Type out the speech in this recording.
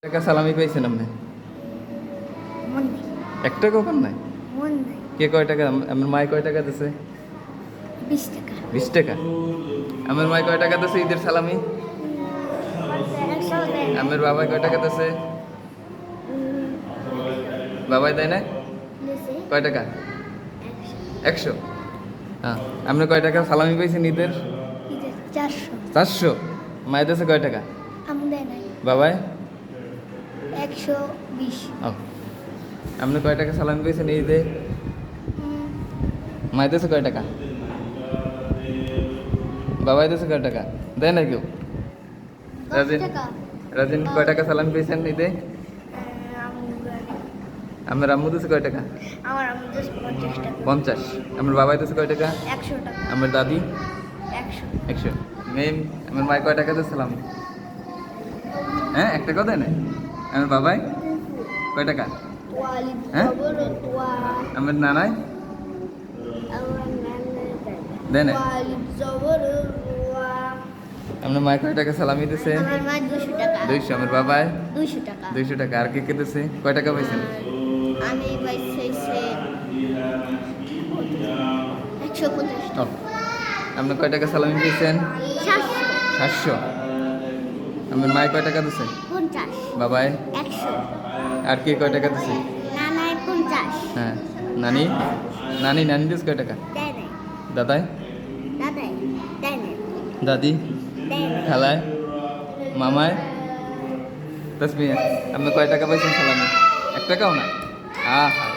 টাকা সালামি পাইছেন আপনি? মন নেই। এক টাকাও পান নাই? মন নাই। কে কয় টাকা? আমার মায় কয় টাকা দিছে? 20 টাকা। 20 টাকা। আমার মায় কয় টাকা দিছে ঈদের সালামি? 100 দেয় না। আমার বাবাই কয় টাকা দিছে? বাবাই দেয় না? দিছে কয় টাকা? 100। 100। হ্যাঁ, আপনি কয় টাকা সালামি পাইছেন ঈদের? ঈদের 400। 400। মায়ের দিছে কয় টাকা? আম দেয় নাই। বাবাই? 120। ও, আপনি কয় টাকা সালামি পাইছেন ঈদে? মায়ের দিছে কয় টাকা? বাবাই দিছে কয় টাকা? দেয় না কেউ? 10 রাজিন টাকা। রাজিন কয় টাকা সালামি পেয়েছেন ঈদে? আমার আম্মু দিছে কয় টাকা? আমার আম দিছে 50 টাকা। 50। আমার বাবাই দিছে কয় টাকা? 100 টাকা। আমার দাদি? 100। 100। মেম আমার মায় কয় টাকা দিছে সালামি? হ্যাঁ, 1 টাকাও দেয় না? আমার বাবাই কয় টাকা? ওয়ালিদ হ্যাঁ? জবর ওয়া। আমার নানাই আমার নানা দেয় না? ওয়ালিদ জবর ওয়া। আপনার মায় কয় টাকা সালামি দিছে? আমার মা 200 টাকা। 200। আমার বাবাই 200 টাকা। 200 টাকা। আর কে কে দিছে? কয় টাকা পাইছেন? আমি পাইছি 150 ও, আপনি কয় টাকা সালামি পেয়েছেন? 700। 700। আমার মায় কয় টাকা দিছে? 50। বাবাই? 100। আর কে কয় টাকা দিছে? নানায় 50। হ্যাঁ, নানি নানি দিস কয় টাকা? দেয় নাই। দাদাই? দাদাই দেয় নাই। দাদি? দেয় নাই। খালায়? মামায়? তসমিয়া? আপনি কয় টাকা পাইছেন সালামি? 1 টাকাও না? হ্যাঁ হ্যাঁ।